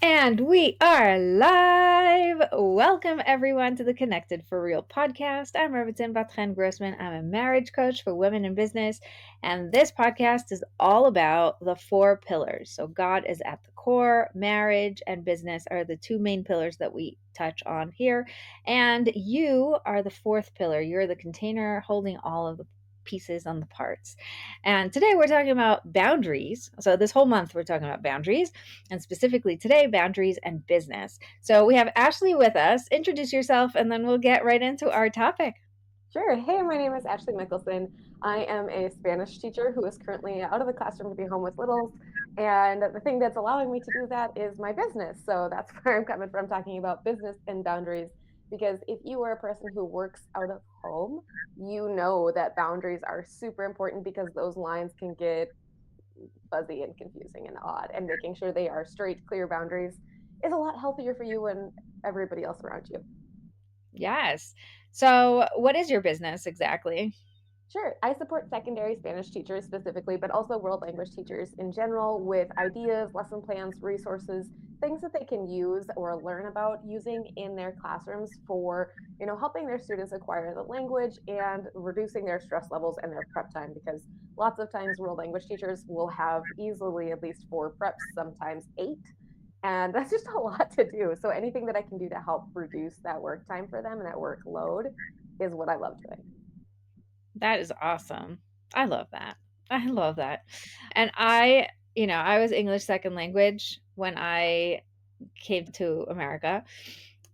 And we are live. Welcome everyone to the Connected for Real podcast. I'm Rebbetzin Bat-Chen Grossman. I'm a marriage coach for women in business. And this podcast is all about the four pillars. So God is at the core, marriage and business are the two main pillars that we touch on here. And you are the fourth pillar. You're the container holding all of the pieces on the parts. And today we're talking about boundaries. So this whole month we're talking about boundaries, and specifically today, boundaries and business. So we have Ashley with us. Introduce yourself, and then we'll get right into our topic. Sure. Hey, my name is Ashley Mikkelsen. I am a Spanish teacher who is currently out of the classroom to be home with littles. And the thing that's allowing me to do that is my business. So that's where I'm coming from talking about business and boundaries. Because if you are a person who works out of home, you know that boundaries are super important because those lines can get fuzzy and confusing and odd. And making sure they are straight, clear boundaries is a lot healthier for you and everybody else around you. Yes. So, what is your business exactly? Sure. I support secondary Spanish teachers specifically, but also world language teachers in general with ideas, lesson plans, resources, things that they can use or learn about using in their classrooms for, helping their students acquire the language and reducing their stress levels and their prep time because lots of times world language teachers will have easily at least 4 preps, sometimes 8. And that's just a lot to do. So anything that I can do to help reduce that work time for them and that workload is what I love doing. That is awesome. I love that. I love that. And I was English second language when I came to America,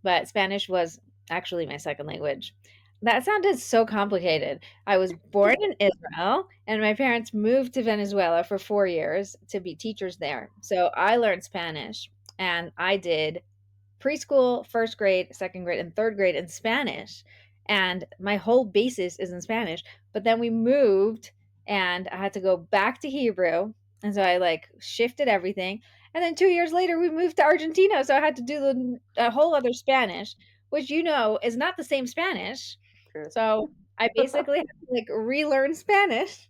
but Spanish was actually my second language. That sounded so complicated. I was born in Israel, and my parents moved to Venezuela for 4 years to be teachers there. So I learned Spanish, and I did preschool, first grade, second grade, and third grade in Spanish. And my whole basis is in Spanish. But then we moved, and I had to go back to Hebrew. And so I like shifted everything. And then 2 years later, we moved to Argentina. So I had to do a whole other Spanish, which is not the same Spanish. Truth. So I basically had to like relearn Spanish.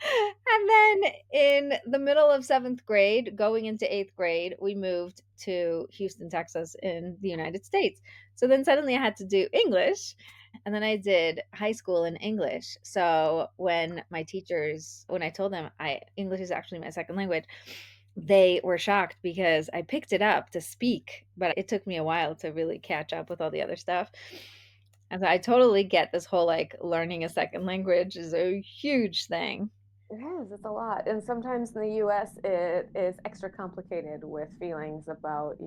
And then in the middle of seventh grade, going into eighth grade, we moved to Houston, Texas, in the United States. So then suddenly I had to do English. And then I did high school in English. So when I told them English is actually my second language, they were shocked because I picked it up to speak, but it took me a while to really catch up with all the other stuff. And so I totally get this whole like learning a second language is a huge thing. It is, it's a lot. And sometimes in the US, it is extra complicated with feelings about,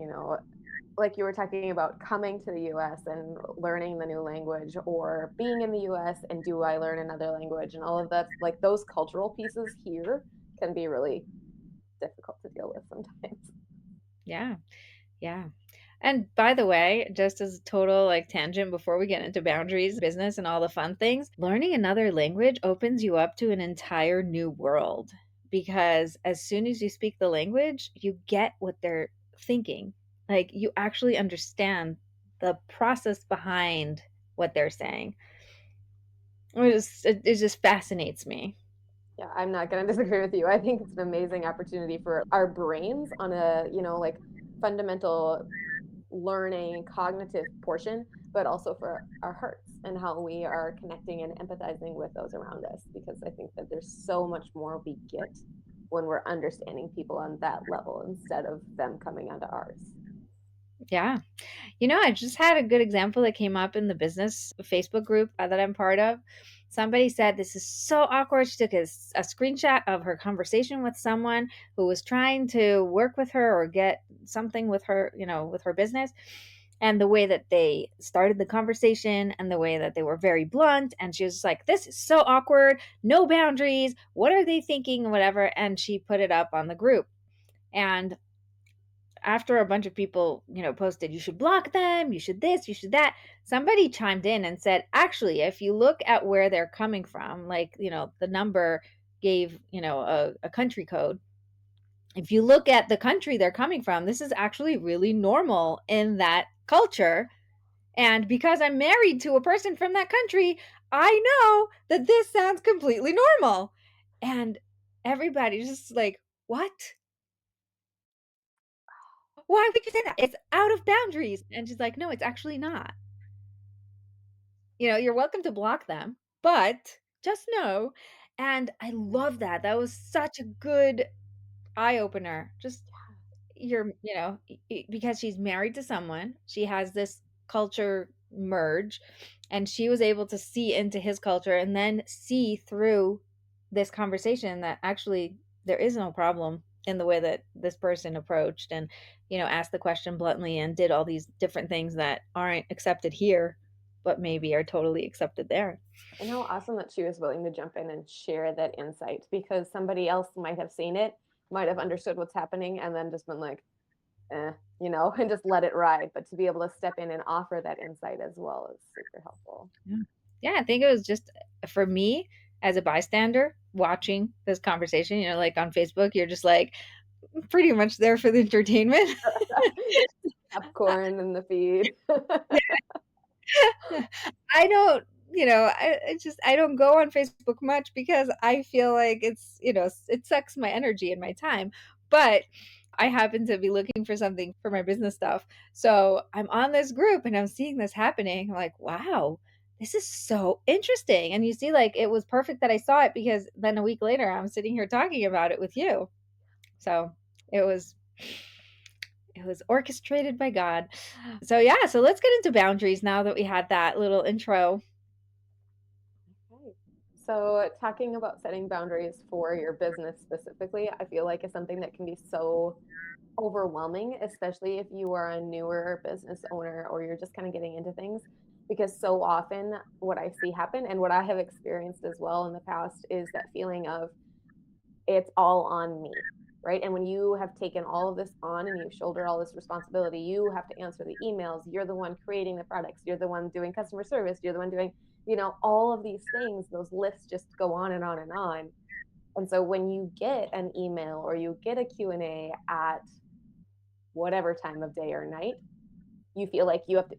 like you were talking about coming to the US and learning the new language or being in the US and do I learn another language and all of that. Like those cultural pieces here can be really difficult to deal with sometimes. Yeah. Yeah. And by the way, just as a total like tangent before we get into boundaries, business, and all the fun things, learning another language opens you up to an entire new world because as soon as you speak the language, you get what they're thinking. Like you actually understand the process behind what they're saying. It just fascinates me. Yeah, I'm not going to disagree with you. I think it's an amazing opportunity for our brains on a, like fundamental learning cognitive portion, but also for our hearts and how we are connecting and empathizing with those around us. Because I think that there's so much more we get when we're understanding people on that level instead of them coming onto ours. Yeah. I just had a good example that came up in the business Facebook group that I'm part of. Somebody said, this is so awkward. She took a screenshot of her conversation with someone who was trying to work with her or get something with her, with her business. And the way that they started the conversation and the way that they were very blunt. And she was just like, this is so awkward. No boundaries. What are they thinking? Whatever. And she put it up on the group. And after a bunch of people, posted, you should block them, you should this, you should that, somebody chimed in and said, actually, if you look at where they're coming from, like, the number gave, a country code. If you look at the country they're coming from, this is actually really normal in that culture. And because I'm married to a person from that country, I know that this sounds completely normal. And everybody's just like, what? why would you say that? It's out of boundaries. And she's like, no, it's actually not. You're welcome to block them, but just know. And I love that. That was such a good eye opener. Just because she's married to someone, she has this culture merge, and she was able to see into his culture and then see through this conversation that actually there is no problem in the way that this person approached and asked the question bluntly and did all these different things that aren't accepted here but maybe are totally accepted there. And how awesome that she was willing to jump in and share that insight because somebody else might have seen it, might have understood what's happening, and then just been like, and just let it ride. But to be able to step in and offer that insight as well is super helpful. Yeah. Yeah, I think it was just for me as a bystander watching this conversation, like on Facebook, you're just like pretty much there for the entertainment. Popcorn in the feed. I don't, I don't go on Facebook much because I feel like it sucks my energy and my time. But I happen to be looking for something for my business stuff. So I'm on this group and I'm seeing this happening. I'm like, wow, this is so interesting. And you see, like, it was perfect that I saw it because then a week later I'm sitting here talking about it with you. So it was orchestrated by God. So yeah, so let's get into boundaries now that we had that little intro. Okay. So, talking about setting boundaries for your business specifically, I feel like is something that can be so overwhelming, especially if you are a newer business owner or you're just kind of getting into things. Because so often, what I see happen and what I have experienced as well in the past is that feeling of it's all on me, right? And when you have taken all of this on and you shoulder all this responsibility, you have to answer the emails. You're the one creating the products. You're the one doing customer service. You're the one doing, all of these things. Those lists just go on and on and on. And so when you get an email or you get a Q&A at whatever time of day or night, you feel like you have to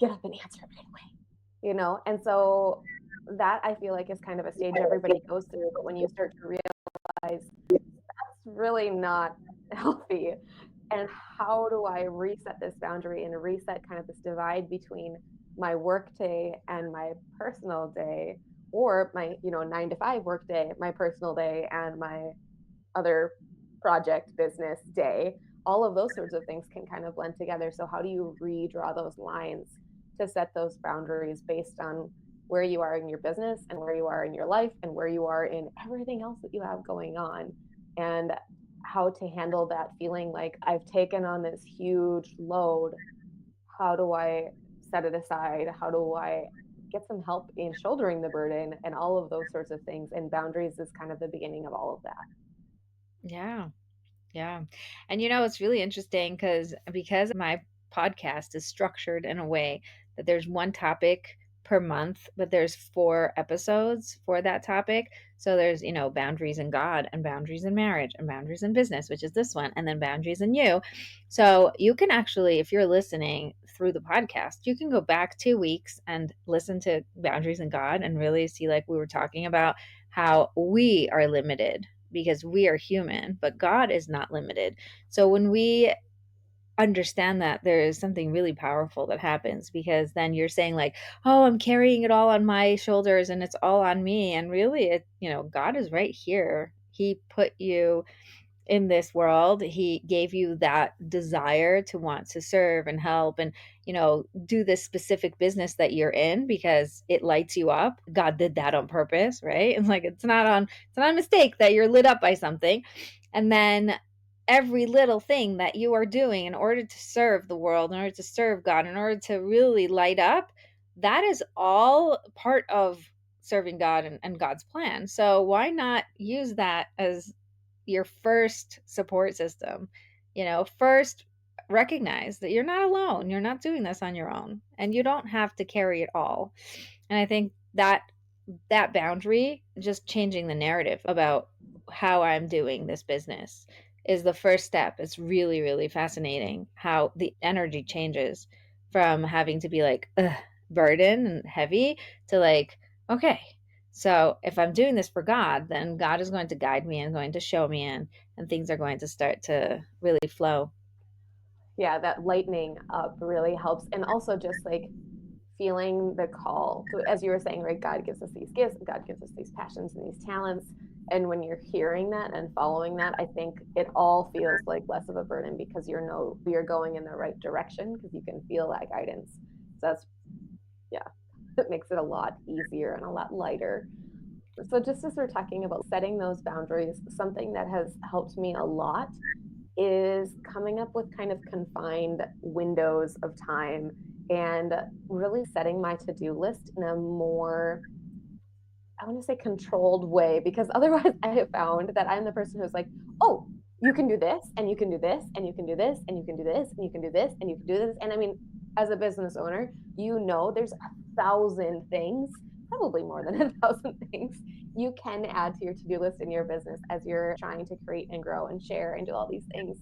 get up and answer it right away. And so that I feel like is kind of a stage everybody goes through. But when you start to realize that's really not healthy, and how do I reset this boundary and reset kind of this divide between my work day and my personal day, or my 9 to 5 work day, my personal day, and my other project business day. All of those sorts of things can kind of blend together. So how do you redraw those lines to set those boundaries based on where you are in your business and where you are in your life and where you are in everything else that you have going on, and how to handle that feeling like I've taken on this huge load? How do I set it aside? How do I get some help in shouldering the burden and all of those sorts of things? And boundaries is kind of the beginning of all of that. Yeah. Yeah. And it's really interesting because my podcast is structured in a way that there's one topic per month, but there's 4 episodes for that topic. So there's, boundaries in God and boundaries in marriage and boundaries in business, which is this one, and then boundaries in you. So you can actually, if you're listening through the podcast, you can go back 2 weeks and listen to boundaries in God and really see, like we were talking about, how we are limited because we are human, but God is not limited. So when we understand that, there is something really powerful that happens because then you're saying like, "Oh, I'm carrying it all on my shoulders and it's all on me." And really God is right here. He put you in this world. He gave you that desire to want to serve and help and, do this specific business that you're in because it lights you up. God did that on purpose, right? And like it's not a mistake that you're lit up by something. And then every little thing that you are doing in order to serve the world, in order to serve God, in order to really light up, that is all part of serving God and God's plan. So why not use that as your first support system? First recognize that you're not alone. You're not doing this on your own, and you don't have to carry it all. And I think that boundary, just changing the narrative about how I'm doing this business, is the first step. It's really, really fascinating how the energy changes from having to be like, ugh, burden and heavy to like, okay, so if I'm doing this for God, then God is going to guide me and going to show me in, and things are going to start to really flow. Yeah, that lightening up really helps. And also just like feeling the call to, as you were saying, right? God gives us these gifts, God gives us these passions and these talents. And when you're hearing that and following that, I think it all feels like less of a burden because you're going in the right direction because you can feel that guidance. So that's, yeah, it makes it a lot easier and a lot lighter. So just as we're talking about setting those boundaries, something that has helped me a lot is coming up with kind of confined windows of time and really setting my to-do list in a more, I want to say, controlled way, because otherwise I have found that I'm the person who's like, oh, you can do this and you can do this and you can do this and you can do this and you can do this and you can do this. And I mean, as a business owner, there's 1,000 things, probably more than 1,000 things you can add to your to-do list in your business as you're trying to create and grow and share and do all these things.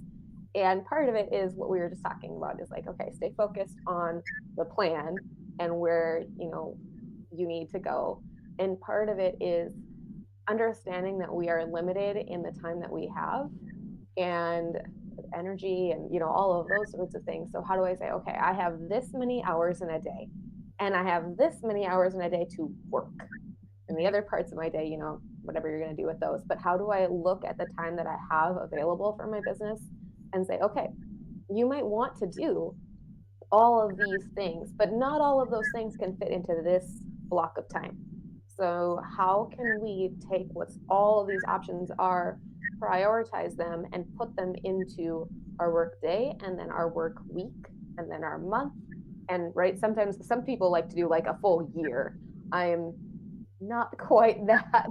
And part of it is what we were just talking about is like, okay, stay focused on the plan and where, you need to go. And part of it is understanding that we are limited in the time that we have and energy and, all of those sorts of things. So how do I say, okay, I have this many hours in a day and I have this many hours in a day to work, and the Mhm. other parts of my day, whatever you're going to do with those. But how do I look at the time that I have available for my business and say, okay, you might want to do all of these things, but not all of those things can fit into this block of time. So, how can we take what's all of these options are, prioritize them, and put them into our work day and then our work week and then our month? And right, sometimes some people like to do like a full year. I'm not quite that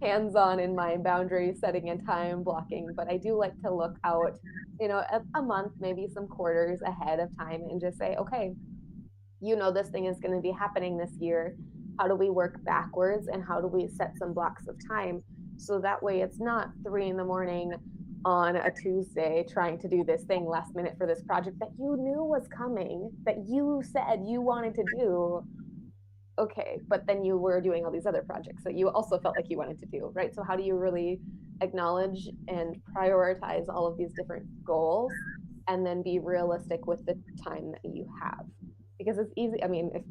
hands on in my boundary setting and time blocking, but I do like to look out, a month, maybe some quarters ahead of time and just say, okay, this thing is going to be happening this year. How do we work backwards and how do we set some blocks of time so that way it's not 3 in the morning on a Tuesday trying to do this thing last minute for this project that you knew was coming, that you said you wanted to do. Okay, but then you were doing all these other projects that you also felt like you wanted to do, right? So how do you really acknowledge and prioritize all of these different goals and then be realistic with the time that you have? Because it's easy. I mean, if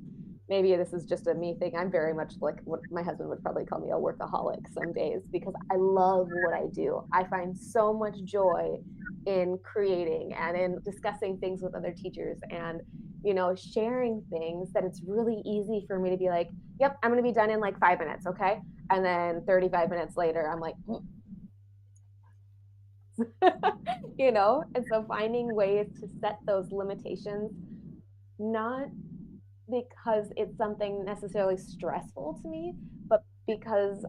maybe this is just a me thing, I'm very much like what my husband would probably call me, a workaholic some days because I love what I do. I find so much joy in creating and in discussing things with other teachers and sharing things that it's really easy for me to be like, yep, I'm going to be done in like 5 minutes. Okay. And then 35 minutes later, I'm like, and so finding ways to set those limitations, not because it's something necessarily stressful to me, but because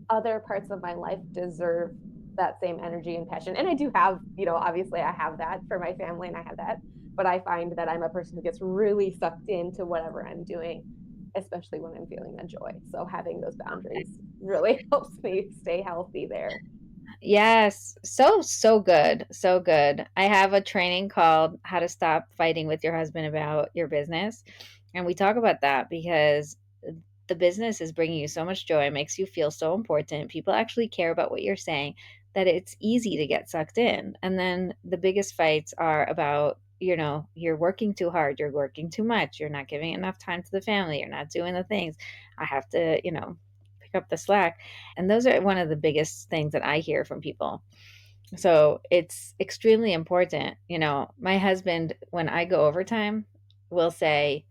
other parts of my life deserve that same energy and passion. And I do have, obviously I have that for my family and I have that, but I find that I'm a person who gets really sucked into whatever I'm doing, especially when I'm feeling that joy. So having those boundaries really helps me stay healthy there. Yes, so good, so good. I have a training called How to Stop Fighting with Your Husband About Your Business, and we talk about that because the business is bringing you so much joy, it makes you feel so important. People actually care about what you're saying, that it's easy to get sucked in. And then the biggest fights are about, you're working too hard, you're working too much, you're not giving enough time to the family, you're not doing the things. I have to, pick up the slack. And those are one of the biggest things that I hear from people. So it's extremely important. My husband, when I go overtime, will say,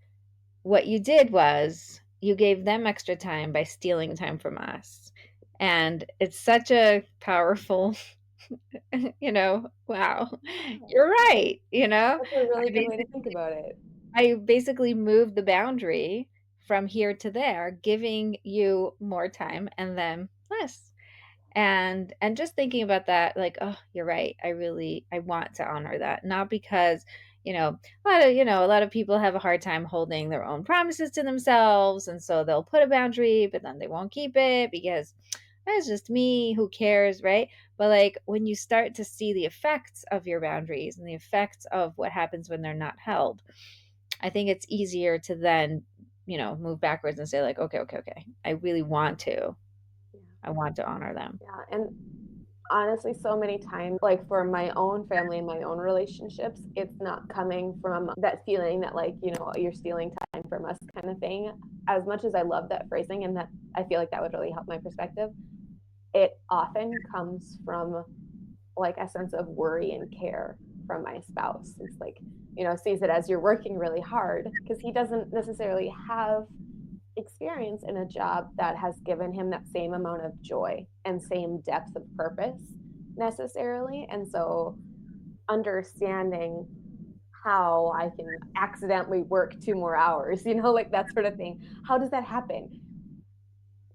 what you did was you gave them extra time by stealing time from us. And it's such a powerful, wow, you're right. That's a really good way to think about it. I basically moved the boundary from here to there, giving you more time and them less. And just thinking about that, like, oh, you're right, I want to honor that, not because a lot of people have a hard time holding their own promises to themselves, and so they'll put a boundary but then they won't keep it because that's just me, who cares, right? But like when you start to see the effects of your boundaries and the effects of what happens when they're not held, I think it's easier to then move backwards and say like, okay, I really want to, Yeah. I want to honor them. Yeah. And Honestly, so many times, like for my own family and my own relationships, it's not coming from that feeling that, like, you're stealing time from us kind of thing. As much as I love that phrasing and that I feel like that would really help my perspective, it often comes from like a sense of worry and care from my spouse. It's like, sees it as you're working really hard because he doesn't necessarily have experience in a job that has given him that same amount of joy and same depth of purpose necessarily. And so understanding how I can accidentally work 2 more hours, like that sort of thing. How does that happen?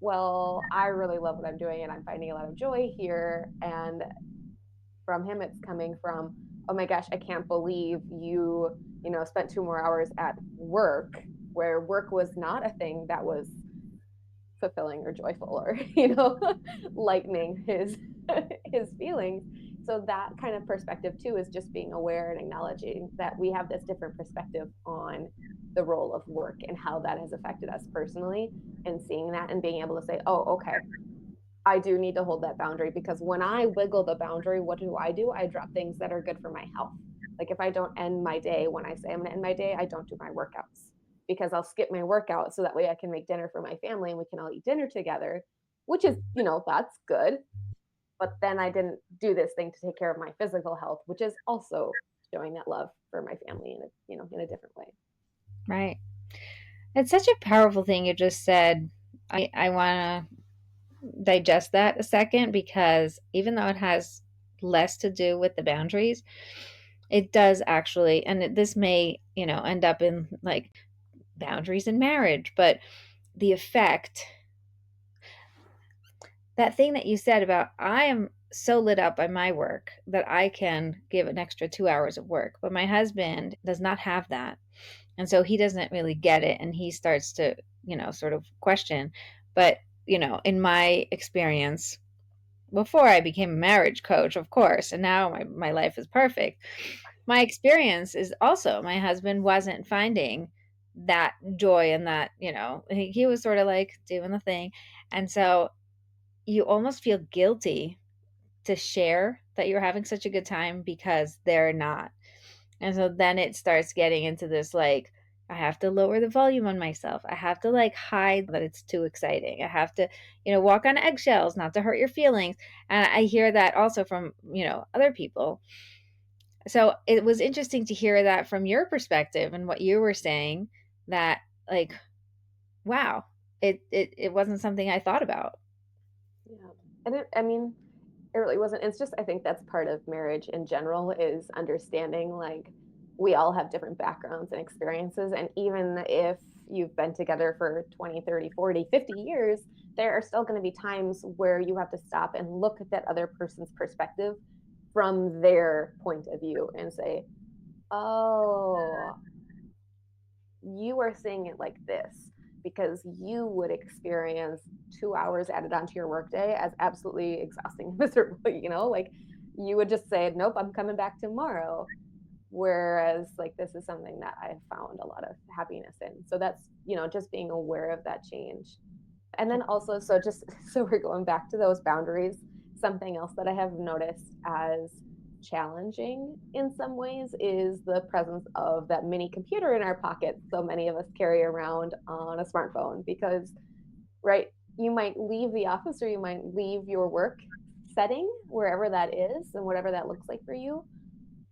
Well, I really love what I'm doing and I'm finding a lot of joy here. And from him, it's coming from, oh my gosh, I can't believe spent 2 more hours at work, where work was not a thing that was fulfilling or joyful or lightening his feelings. So that kind of perspective too is just being aware and acknowledging that we have this different perspective on the role of work and how that has affected us personally, and seeing that and being able to say, oh, okay, I do need to hold that boundary, because when I wiggle the boundary, what do? I drop things that are good for my health. Like if I don't end my day when I say I'm going to end my day, I don't do my workouts, because I'll skip my workout so that way I can make dinner for my family and we can all eat dinner together, which is, that's good. But then I didn't do this thing to take care of my physical health, which is also showing that love for my family in a different way. Right. It's such a powerful thing you just said. I want to digest that a second, because even though it has less to do with the boundaries, it does actually, and this may, end up in like boundaries in marriage, but the effect, that thing that you said about, I am so lit up by my work that I can give an extra 2 hours of work, but my husband does not have that. And so he doesn't really get it. And he starts to, sort of question. But, in my experience, before I became a marriage coach, of course, and now my life is perfect. My experience is also my husband wasn't finding that joy in that, he was sort of like doing the thing. And so you almost feel guilty to share that you're having such a good time because they're not. And so then it starts getting into this like, I have to lower the volume on myself. I have to like hide that it's too exciting. I have to, walk on eggshells not to hurt your feelings. And I hear that also from, other people. So it was interesting to hear that from your perspective and what you were saying, that like, wow, it wasn't something I thought about. Yeah. And I mean, it really wasn't. It's just, I think that's part of marriage in general, is understanding like we all have different backgrounds and experiences. And even if you've been together for 20, 30, 40, 50 years, there are still going to be times where you have to stop and look at that other person's perspective from their point of view and say, oh, you are seeing it like this because you would experience 2 hours added onto your workday as absolutely exhausting and miserable, like you would just say, nope, I'm coming back tomorrow. Whereas like this is something that I've found a lot of happiness in. So that's, just being aware of that change. And then also, so just so we're going back to those boundaries, something else that I have noticed as challenging in some ways is the presence of that mini computer in our pocket so many of us carry around on a smartphone, because right, you might leave the office or you might leave your work setting, wherever that is and whatever that looks like for you,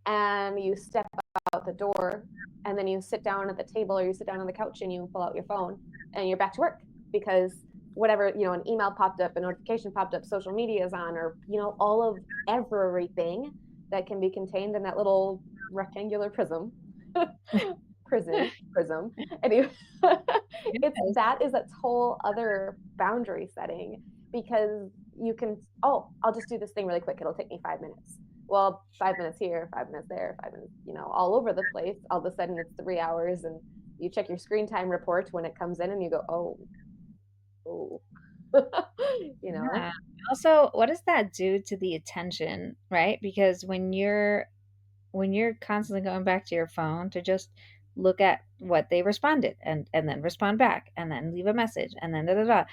and you step out the door, and then you sit down at the table or you sit down on the couch and you pull out your phone and you're back to work, because whatever, an email popped up, a notification popped up, social media is on, or all of everything that can be contained in that little rectangular prism. Anyway, it's Yes. that is a whole other boundary setting, because you can, oh, I'll just do this thing really quick, it'll take me 5 minutes. Well, 5 minutes here, 5 minutes there, 5 minutes, all over the place. All of a sudden it's 3 hours, and you check your screen time report when it comes in and you go, oh, you know? Yeah. Also, what does that do to the attention, right? Because when you're constantly going back to your phone to just look at what they responded, and then respond back and then leave a message and then da da da,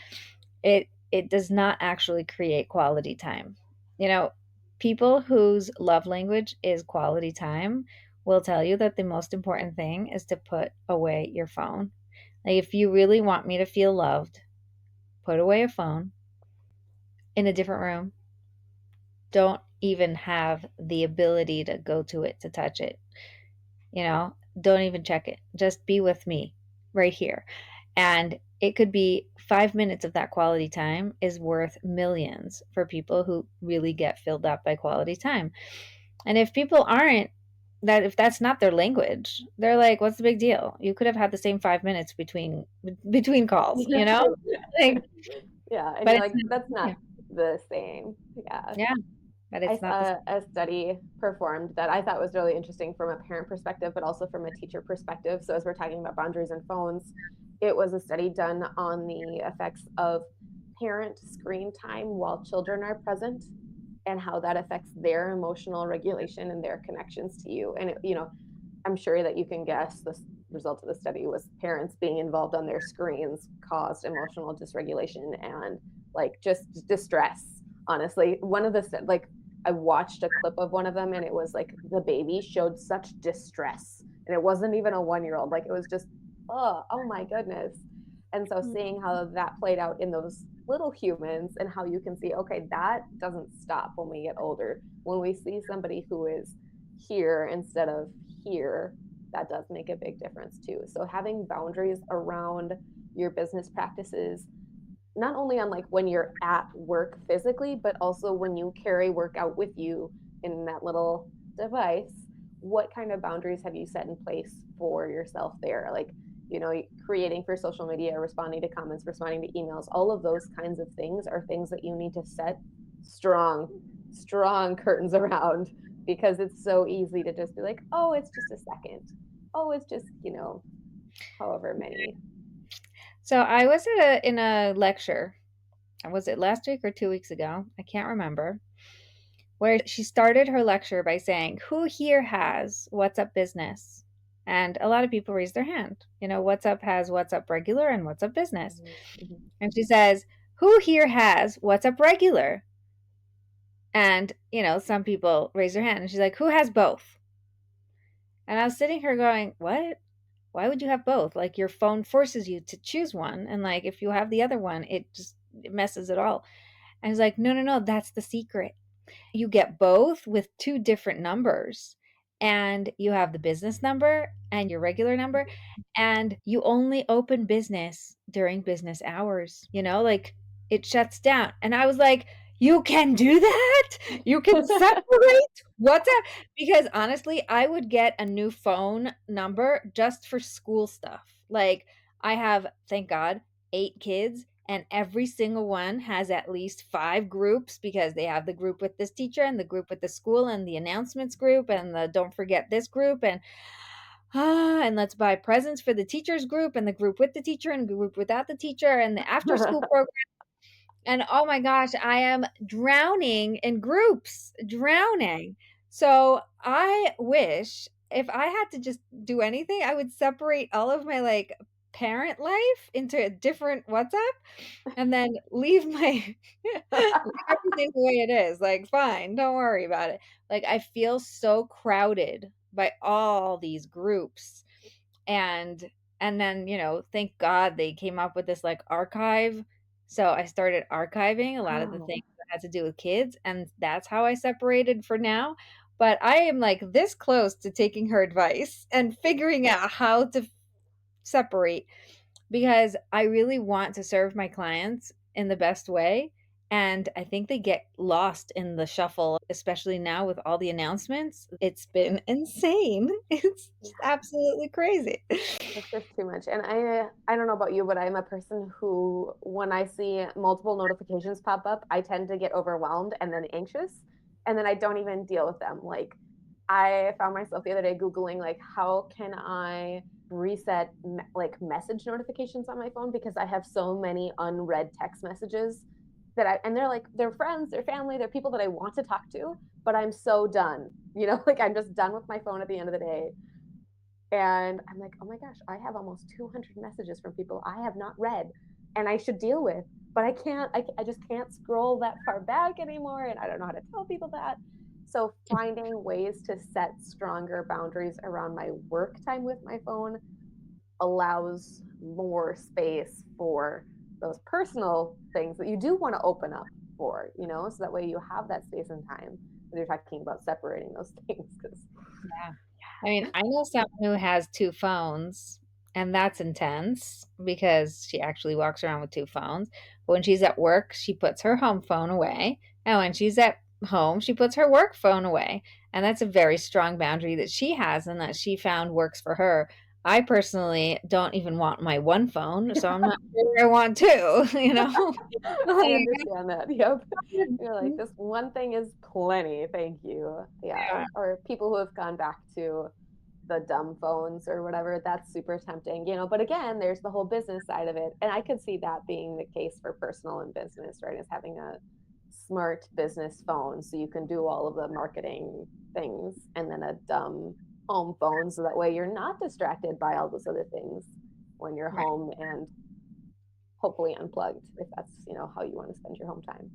it does not actually create quality time. People whose love language is quality time will tell you that the most important thing is to put away your phone. Like, if you really want me to feel loved, put away a phone in a different room. Don't even have the ability to go to it, to touch it. Don't even check it. Just be with me right here. And it could be 5 minutes of that quality time is worth millions for people who really get filled up by quality time. And if people aren't, if that's not their language, they're like, what's the big deal? You could have had the same 5 minutes between calls, Like, Yeah, and but you're it's like, not, that's yeah, not the same. Yeah. yeah, but I it's not the saw a study performed that I thought was really interesting from a parent perspective, but also from a teacher perspective. So, as we're talking about boundaries and phones, it was a study done on the effects of parent screen time while children are present and how that affects their emotional regulation and their connections to you. And, I'm sure that you can guess the result of the study was parents being involved on their screens caused emotional dysregulation and like just distress. Honestly, one of the like I watched a clip of one of them and it was like the baby showed such distress and it wasn't even a 1 year old. Like it was just, oh my goodness. And so seeing how that played out in those little humans and how you can see, okay, that doesn't stop when we get older. When we see somebody who is here instead of here, that does make a big difference too. So having boundaries around your business practices, not only on like when you're at work physically, but also when you carry work out with you in that little device, what kind of boundaries have you set in place for yourself there? Like, creating for social media, responding to comments, responding to emails, all of those kinds of things are things that you need to set strong, strong curtains around because it's so easy to just be like, oh, it's just a second. Oh, it's just, however many. So I was in a lecture. Was it last week or 2 weeks ago? I can't remember. Where she started her lecture by saying, "Who here has WhatsApp Business?" And a lot of people raise their hand. WhatsApp has WhatsApp Regular and WhatsApp Business. Mm-hmm. And she says, "Who here has WhatsApp Regular?" And, some people raise their hand. And she's like, "Who has both?" And I was sitting here going, "What? Why would you have both? Like, your phone forces you to choose one. And, like, if you have the other one, it messes it all." And he's like, "No, no, no, that's the secret. You get both with two different numbers, and you have the business number and your regular number, and you only open business during business hours, like it shuts down." And I was like, "You can do that? You can separate WhatsApp?" Because honestly, I would get a new phone number just for school stuff. Like, I have, thank God, 8 kids, and every single one has at least 5 groups because they have the group with this teacher and the group with the school and the announcements group and the don't forget this group and let's buy presents for the teachers group and the group with the teacher and group without the teacher and the after school program. And oh my gosh, I am drowning in groups, drowning. So I wish if I had to just do anything, I would separate all of my like parent life into a different WhatsApp and then leave my leave everything the way it is. Like, fine, don't worry about it. Like, I feel so crowded by all these groups. And and then, thank God they came up with this like archive. So I started archiving a lot of the things Oh. that had to do with kids, and that's how I separated for now. But I am like this close to taking her advice and figuring out how to separate because I really want to serve my clients in the best way. And I think they get lost in the shuffle, especially now with all the announcements. It's been insane. It's just absolutely crazy. It's just too much. And I don't know about you, but I'm a person who when I see multiple notifications pop up, I tend to get overwhelmed and then anxious and then I don't even deal with them. Like I found myself the other day googling like how can I reset like message notifications on my phone because I have so many unread text messages that I and they're like they're friends, they're family, they're people that I want to talk to, but I'm so done. Like I'm just done with my phone at the end of the day. And I'm like, oh my gosh, I have almost 200 messages from people I have not read and I should deal with. but I just can't scroll that far back anymore. And I don't know how to tell people that. So finding ways to set stronger boundaries around my work time with my phone allows more space for those personal things that you do want to open up for, so that way you have that space and time. You're talking about separating those things because Yeah. I mean, I know someone who has 2 phones, and that's intense because she actually walks around with 2 phones. But when she's at work, she puts her home phone away, and when she's at home, she puts her work phone away. And that's a very strong boundary that she has and that she found works for her. I personally don't even want my one phone, so I'm not sure I want 2, you know? I Like, understand that. Yep. You're like, this one thing is plenty. Thank you. Yeah. yeah, Or people who have gone back to the dumb phones or whatever, that's super tempting, But again, there's the whole business side of it. And I could see that being the case for personal and business, right? Is having a smart business phone so you can do all of the marketing things and then a dumb home phone so that way you're not distracted by all those other things when you're right. home and hopefully unplugged if that's, how you want to spend your home time.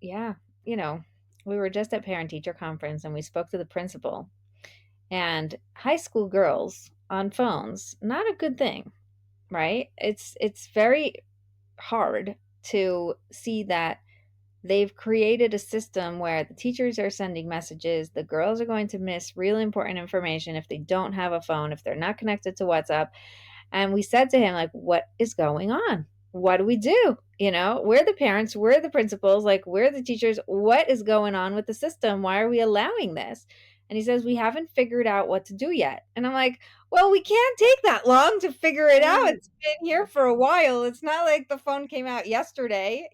Yeah, you know, we were just at parent teacher conference and we spoke to the principal. And high school girls on phones, not a good thing, right? It's very hard to see that they've created a system where the teachers are sending messages, the girls are going to miss really important information if they don't have a phone, if they're not connected to WhatsApp. And we said to him, like, what is going on? What do we do? We're the parents, we're the principals, like, we're the teachers. What is going on with the system? Why are we allowing this? And he says, we haven't figured out what to do yet. And I'm like, well, we can't take that long to figure it out. Right. It's been here for a while. It's not like the phone came out yesterday?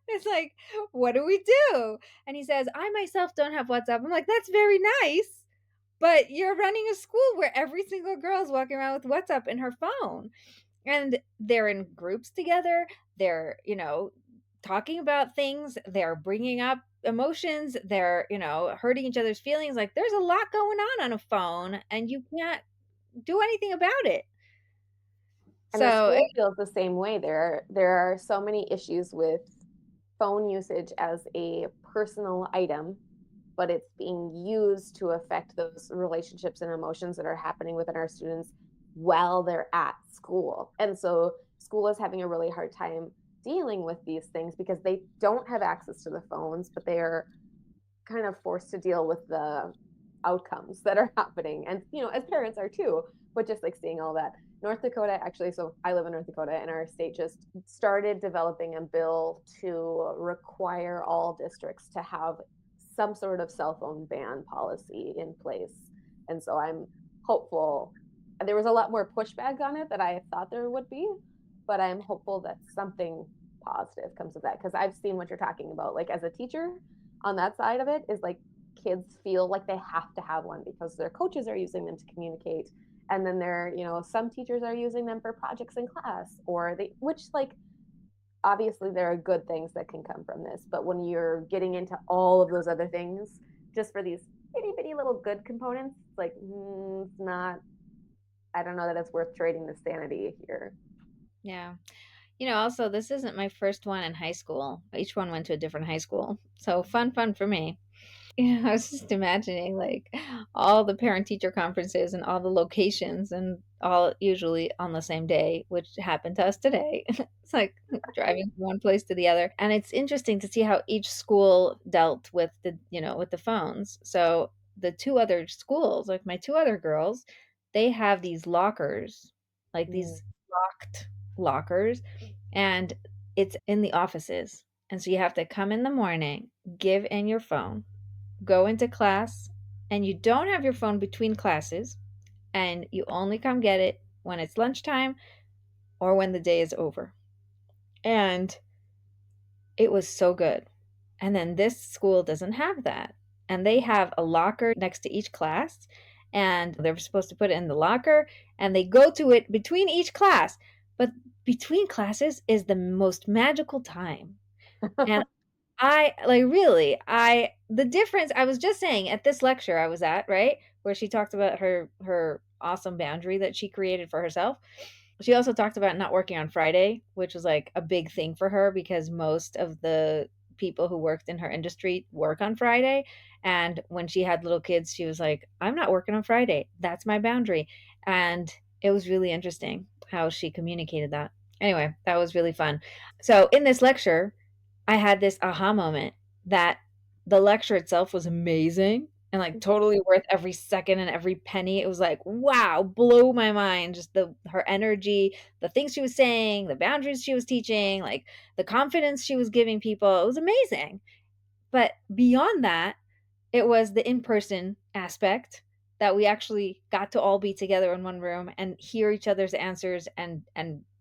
It's like, what do we do? And he says, I myself don't have WhatsApp. I'm like, that's very nice. But you're running a school where every single girl is walking around with WhatsApp in her phone. And they're in groups together. They're, talking about things. They're bringing up emotions. They're, hurting each other's feelings. Like there's a lot going on a phone and you can't do anything about it. And the So, school feels the same way. There are so many issues with phone usage as a personal item, but it's being used to affect those relationships and emotions that are happening within our students while they're at school. And so school is having a really hard time dealing with these things because they don't have access to the phones, but they are kind of forced to deal with the outcomes that are happening. And, as parents are too, but just like seeing all that. North Dakota actually, so I live in North Dakota, and our state just started developing a bill to require all districts to have some sort of cell phone ban policy in place. And so I'm hopeful. There was a lot more pushback on it than I thought there would be, but I'm hopeful that something positive comes of that because I've seen what you're talking about. Like as a teacher, on that side of it is like kids feel like they have to have one because their coaches are using them to communicate, and then some teachers are using them for projects in class, or they which like obviously there are good things that can come from this, but when you're getting into all of those other things just for these itty bitty little good components, it's like it's not. I don't know that it's worth trading the sanity here. yeah. Also, this isn't my first one in high school. Each one went to a different high school. So fun for me. I was just imagining like all the parent teacher conferences and all the locations and all usually on the same day, which happened to us today. It's like driving from one place to the other. And it's interesting to see how each school dealt with the phones. So the two other schools, like my two other girls, they have these lockers, like Mm. these locked lockers, and it's in the offices. And so you have to come in the morning, give in your phone, go into class, and you don't have your phone between classes, and you only come get it when it's lunchtime or when the day is over. And it was so good. And then this school doesn't have that. And they have a locker next to each class, and they're supposed to put it in the locker, and they go to it between each class. But between classes is the most magical time. And I like really, the difference I was just saying at this lecture I was at, right? Where she talked about her awesome boundary that she created for herself. She also talked about not working on Friday, which was like a big thing for her because most of the people who worked in her industry work on Friday. And when she had little kids, she was like, I'm not working on Friday. That's my boundary. And it was really interesting how she communicated that. Anyway, that was really fun. So in this lecture, I had this aha moment that the lecture itself was amazing and like totally worth every second and every penny. It was like, wow, blew my mind. Just the her energy, the things she was saying, the boundaries she was teaching, like the confidence she was giving people. It was amazing. But beyond that, it was the in-person aspect that we actually got to all be together in one room and hear each other's answers and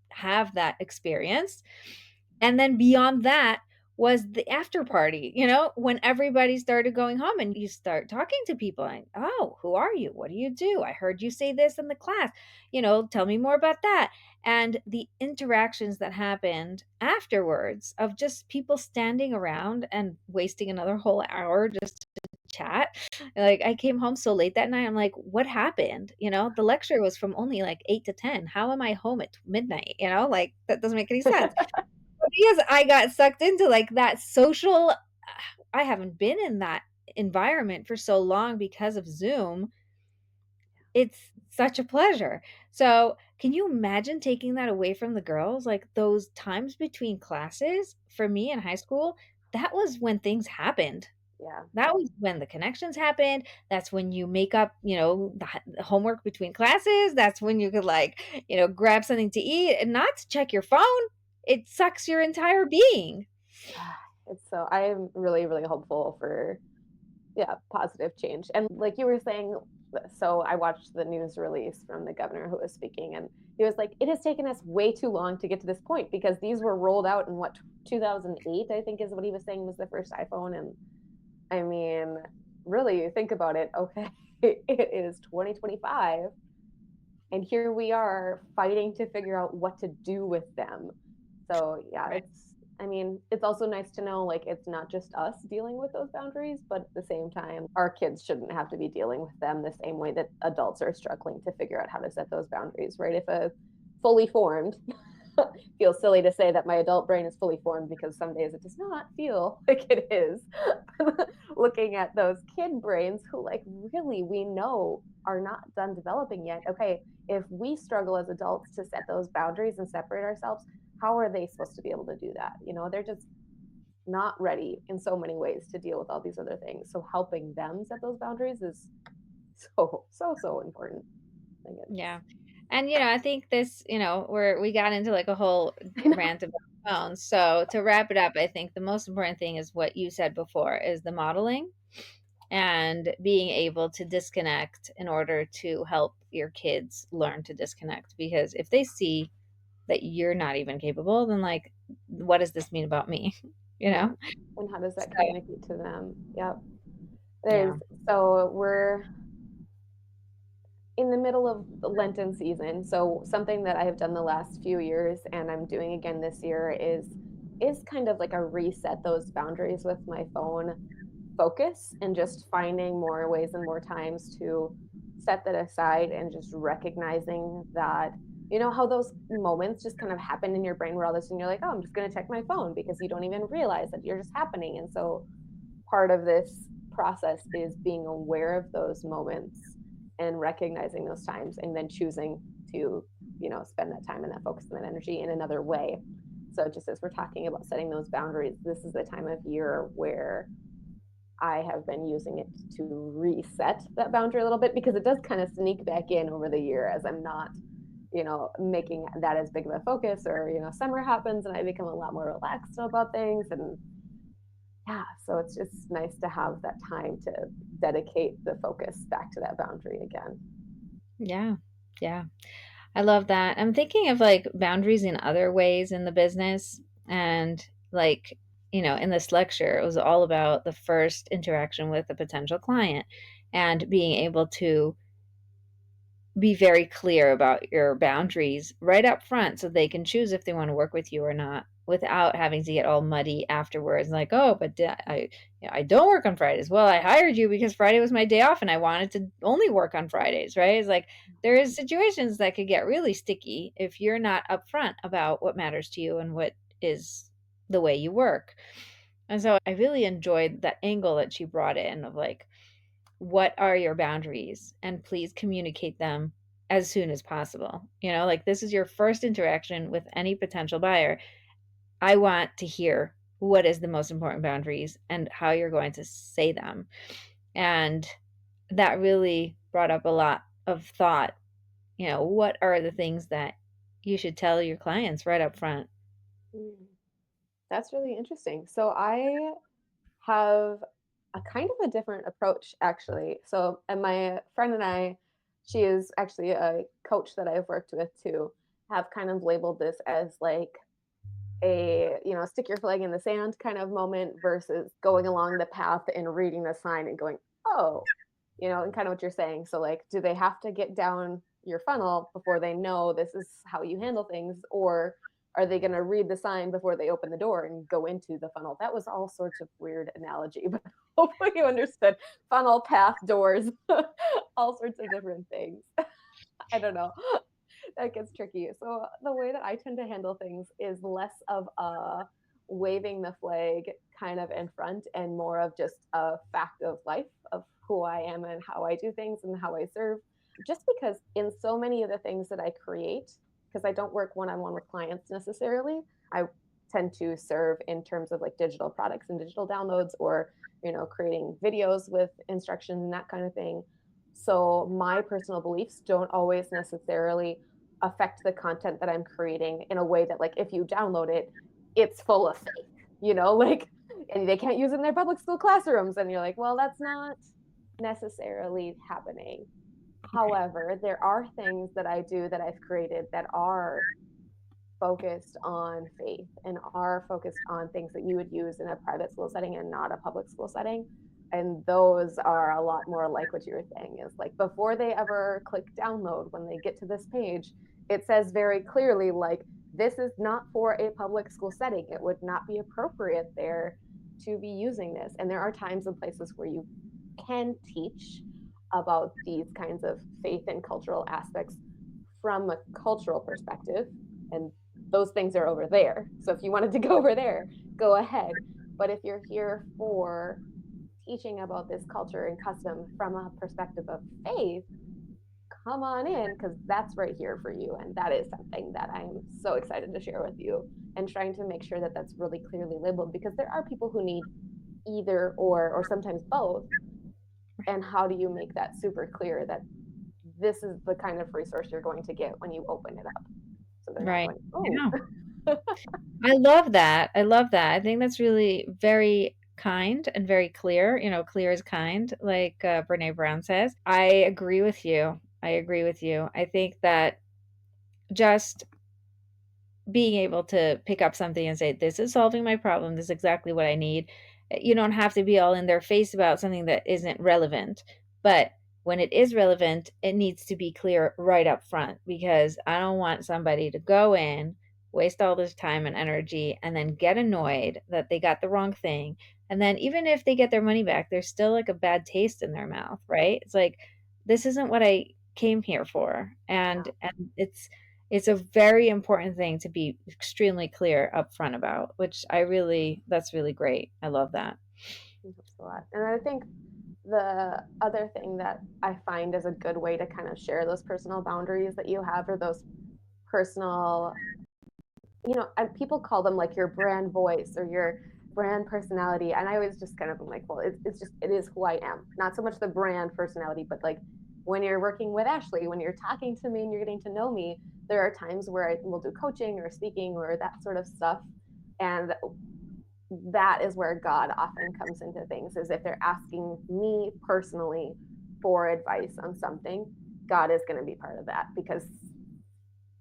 have that experience. And then beyond that was the after party, when everybody started going home and you start talking to people and, oh, who are you? What do you do? I heard you say this in the class. Tell me more about that. And the interactions that happened afterwards of just people standing around and wasting another whole hour just to chat. Like I came home so late that night. I'm like, what happened? The lecture was from only like 8 to 10. How am I home at midnight? Like that doesn't make any sense because I got sucked into like that social. I haven't been in that environment for so long because of Zoom. It's such a pleasure. So, can you imagine taking that away from the girls? Like those times between classes for me in high school, that was when things happened. Yeah. That was when the connections happened. That's when you make up, the homework between classes. That's when you could like, grab something to eat and not to check your phone. It sucks your entire being. It's so I am really, really hopeful for yeah, positive change. And like you were saying, so I watched the news release from the governor who was speaking, and he was like, it has taken us way too long to get to this point because these were rolled out in what 2008, I think is what he was saying was the first iPhone. And I mean, really, you think about it, okay, it is 2025, and here we are fighting to figure out what to do with them. So yeah, Right. I mean, it's also nice to know like it's not just us dealing with those boundaries, but at the same time, our kids shouldn't have to be dealing with them the same way that adults are struggling to figure out how to set those boundaries, right? If a fully formed feels silly to say that my adult brain is fully formed because some days it does not feel like it is. Looking at those kid brains who like really we know are not done developing yet. Okay, if we struggle as adults to set those boundaries and separate ourselves, how are they supposed to be able to do that? They're just not ready in so many ways to deal with all these other things. So helping them set those boundaries is so so so important. I think it's Yeah. And I think this, we got into like a whole I know. rant about phones. So to wrap it up, I think the most important thing is what you said before is the modeling and being able to disconnect in order to help your kids learn to disconnect. Because if they see that you're not even capable, then like, what does this mean about me? You Yeah. know? And how does So, that communicate to them? Yep. There's yeah. so we're in the middle of the Lenten season. So something that I have done the last few years and I'm doing again this year is kind of like a reset those boundaries with my phone focus and just finding more ways and more times to set that aside and just recognizing that how those moments just kind of happen in your brain where all of a sudden you're like, oh, I'm just going to check my phone because you don't even realize that you're just happening. And so part of this process is being aware of those moments and recognizing those times and then choosing to spend that time and that focus and that energy in another way. So just as we're talking about setting those boundaries, this is the time of year where I have been using it to reset that boundary a little bit because it does kind of sneak back in over the year as I'm not making that as big of a focus, or summer happens and I become a lot more relaxed about things. And yeah, so it's just nice to have that time to dedicate the focus back to that boundary again. Yeah. Yeah. I love that. I'm thinking of like boundaries in other ways in the business. And like, in this lecture, it was all about the first interaction with a potential client and being able to be very clear about your boundaries right up front so they can choose if they want to work with you or not. without having to get all muddy afterwards. Like, oh, but I don't work on Fridays. Well, I hired you because Friday was my day off and I wanted to only work on Fridays, right? It's like there is situations that could get really sticky if you're not upfront about what matters to you and what is the way you work. And so I really enjoyed that angle that she brought in of like, what are your boundaries? And please communicate them as soon as possible. Like this is your first interaction with any potential buyer. I want to hear what is the most important boundaries and how you're going to say them. And that really brought up a lot of thought. What are the things that you should tell your clients right up front? Mm, that's really interesting. So I have a kind of a different approach actually. So, and my friend and I, she is actually a coach that I've worked with too, have kind of labeled this as like a, stick your flag in the sand kind of moment versus going along the path and reading the sign and going, oh, and kind of what you're saying. So, like, do they have to get down your funnel before they know this is how you handle things? Or are they going to read the sign before they open the door and go into the funnel? That was all sorts of weird analogy, but hopefully you understood funnel, path, doors, all sorts of different things. I don't know. That gets tricky. So the way that I tend to handle things is less of a waving the flag kind of in front and more of just a fact of life of who I am and how I do things and how I serve. Just because in so many of the things that I create, because I don't work one on one with clients necessarily, I tend to serve in terms of like digital products and digital downloads or, creating videos with instruction and that kind of thing. So my personal beliefs don't always necessarily affect the content that I'm creating in a way that like if you download it, it's full of faith, like and they can't use it in their public school classrooms. And you're like, well, that's not necessarily happening. However, there are things that I do that I've created that are focused on faith and are focused on things that you would use in a private school setting and not a public school setting. And those are a lot more like what you were saying is like before they ever click download, when they get to this page, it says very clearly, like, this is not for a public school setting. It would not be appropriate there to be using this. And there are times and places where you can teach about these kinds of faith and cultural aspects from a cultural perspective. And those things are over there. So if you wanted to go over there, go ahead. But if you're here for teaching about this culture and custom from a perspective of faith, come on in because that's right here for you. And that is something that I'm so excited to share with you and trying to make sure that that's really clearly labeled because there are people who need either or sometimes both. And how do you make that super clear that this is the kind of resource you're going to get when you open it up? So they're not Right. going, oh, Yeah. I love that. I love that. I think that's really very kind and very clear. Clear is kind, like Brene Brown says. I agree with you. I agree with you. I think that just being able to pick up something and say, this is solving my problem. This is exactly what I need. You don't have to be all in their face about something that isn't relevant. But when it is relevant, it needs to be clear right up front because I don't want somebody to go in, waste all this time and energy, and then get annoyed that they got the wrong thing. And then even if they get their money back, there's still like a bad taste in their mouth, right? It's like, this isn't what I came here for. And it's a very important thing to be extremely clear upfront about, which that's really great. I love that. helps a lot. And I think the other thing that I find is a good way to kind of share those personal boundaries that you have or those personal, and people call them like your brand voice or your brand personality. And I always just kind of am like, well, it's just, it is who I am. Not so much the brand personality, but like when you're working with Ashley, when you're talking to me and you're getting to know me, there are times where I will do coaching or speaking or that sort of stuff. And that is where God often comes into things is if they're asking me personally for advice on something, God is going to be part of that because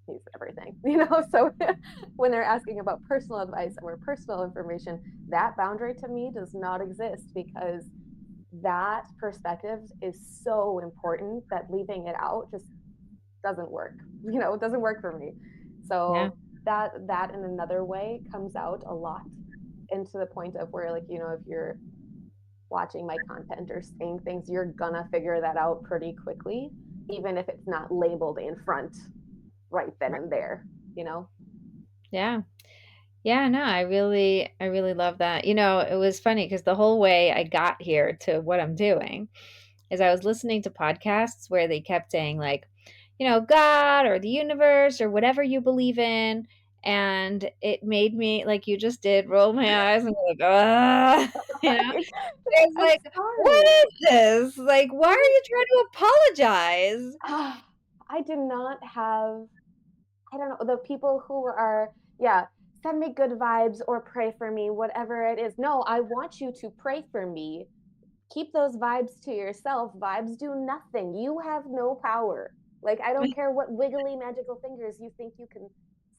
he's everything, So when they're asking about personal advice or personal information, that boundary to me does not exist because that perspective is so important that leaving it out just doesn't work. It doesn't work for me. Yeah. So that in another way comes out a lot, and to the point of where, like, if you're watching my content or saying things, you're gonna figure that out pretty quickly, even if it's not labeled in front right then Right. and there, you know? Yeah. Yeah, no, I really love that. You know, it was funny because the whole way I got here to what I'm doing is I was listening to podcasts where they kept saying like, God or the universe or whatever you believe in. And it made me, like you just did, roll my eyes and go like, ah, you know, it's I'm like, what sorry. is this? Like, why are you trying to apologize? I do not have, I don't know, the people who are, yeah, send me good vibes or pray for me, whatever it is. No, I want you to pray for me. Keep those vibes to yourself. Vibes do nothing. You have no power. Like, I don't care what wiggly magical fingers you think you can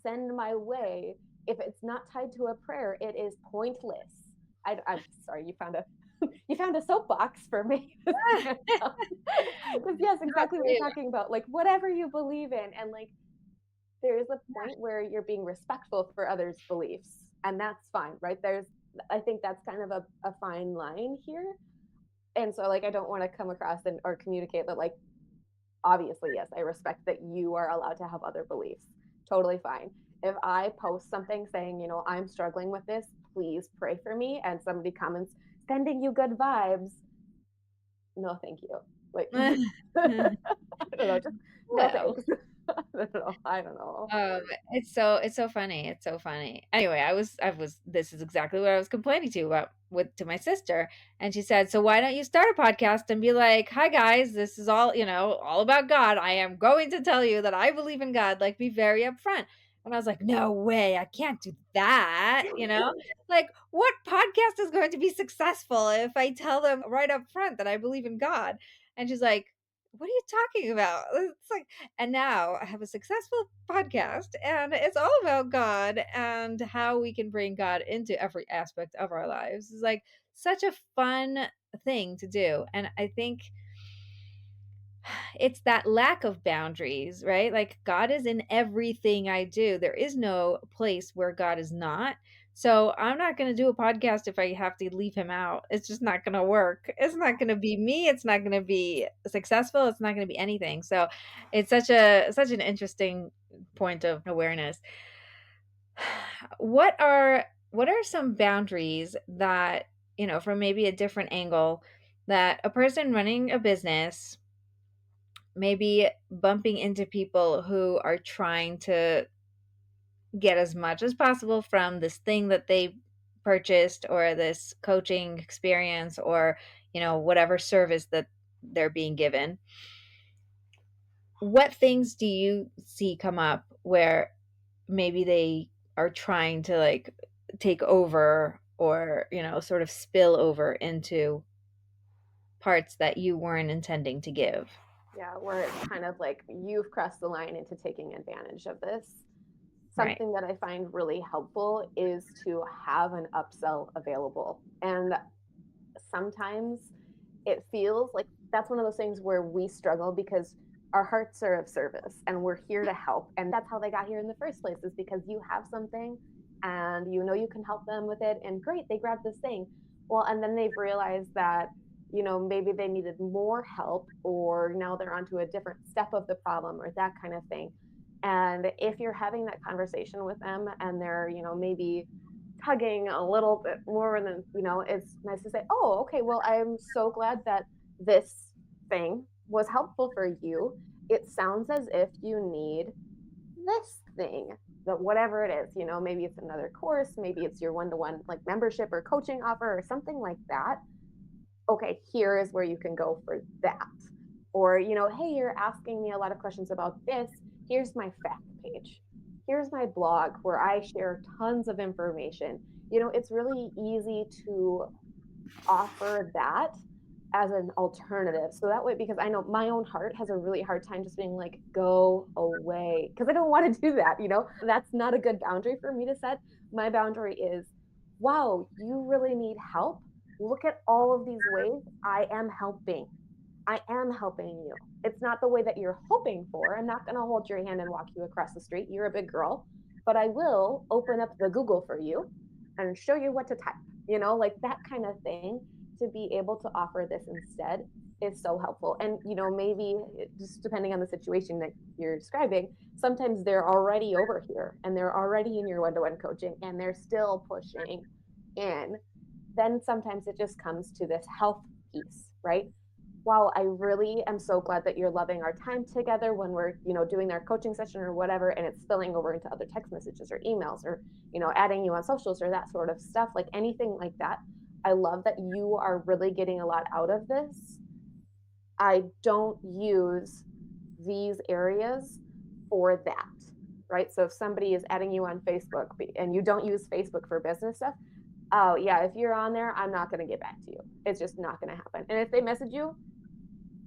send my way. If it's not tied to a prayer, it is pointless. I'm sorry, you found a soapbox for me to stand on. Because yes, Not exactly what for you're you. talking about. Like, whatever you believe in, and like, there is a point where you're being respectful for others' beliefs, and that's fine, right? I think that's kind of a fine line here. And so, like, I don't want to come across and or communicate that, like, obviously, yes, I respect that you are allowed to have other beliefs. Totally fine. If I post something saying, I'm struggling with this, please pray for me, and somebody comments, sending you good vibes, no, thank you. Like, I don't know, just no Well, thanks. I don't know. I don't know. Um, it's so funny, it's so funny. Anyway, I was this is exactly what I was complaining to about with to my sister, and she said, "So why don't you start a podcast and be like, 'Hi guys, this is all about God. I am going to tell you that I believe in God.' Like be very upfront." And I was like, "No way. I can't do that." Like what podcast is going to be successful if I tell them right up front that I believe in God?" And she's like, "What are you talking about?" It's like and now I have a successful podcast, and it's all about God and how we can bring God into every aspect of our lives. It's like such a fun thing to do. And I think it's that lack of boundaries, right? Like God is in everything I do. There is no place where God is not. So I'm not going to do a podcast if I have to leave him out. It's just not going to work. It's not going to be me. It's not going to be successful. It's not going to be anything. So it's such an interesting point of awareness. What are some boundaries that, from maybe a different angle that a person running a business maybe bumping into people who are trying to get as much as possible from this thing that they purchased or this coaching experience or whatever service that they're being given. What things do you see come up where maybe they are trying to like take over or sort of spill over into parts that you weren't intending to give? Yeah, where it's kind of like you've crossed the line into taking advantage of this. Right. Something that I find really helpful is to have an upsell available. And sometimes it feels like that's one of those things where we struggle because our hearts are of service and we're here to help. And that's how they got here in the first place, is because you have something and you can help them with it. And great, they grabbed this thing. Well, and then they've realized that, maybe they needed more help, or now they're onto a different step of the problem or that kind of thing. And if you're having that conversation with them and they're, maybe tugging a little bit more than, it's nice to say, oh, okay, well, I'm so glad that this thing was helpful for you. It sounds as if you need this thing, that whatever it is, maybe it's another course, maybe it's your one-to-one like membership or coaching offer or something like that. Okay, here is where you can go for that. Or, hey, you're asking me a lot of questions about this. Here's my fact page. Here's my blog where I share tons of information. It's really easy to offer that as an alternative. So that way, because I know my own heart has a really hard time just being like, go away, because I don't want to do that. That's not a good boundary for me to set. My boundary is, wow, you really need help. Look at all of these ways I am helping. I am helping you. It's not the way that you're hoping for. I'm not going to hold your hand and walk you across the street. You're a big girl. but I will open up the Google for you and show you what to type, like that kind of thing. To be able to offer this instead is so helpful. And, maybe just depending on the situation that you're describing, sometimes they're already over here and they're already in your one-to-one coaching and they're still pushing in. Then sometimes it just comes to this health piece, right? Wow, I really am so glad that you're loving our time together when we're, doing our coaching session or whatever, and it's spilling over into other text messages or emails or, adding you on socials or that sort of stuff, like anything like that. I love that you are really getting a lot out of this. I don't use these areas for that, right? So if somebody is adding you on Facebook and you don't use Facebook for business stuff, oh yeah, if you're on there, I'm not going to get back to you. It's just not going to happen. And if they message you,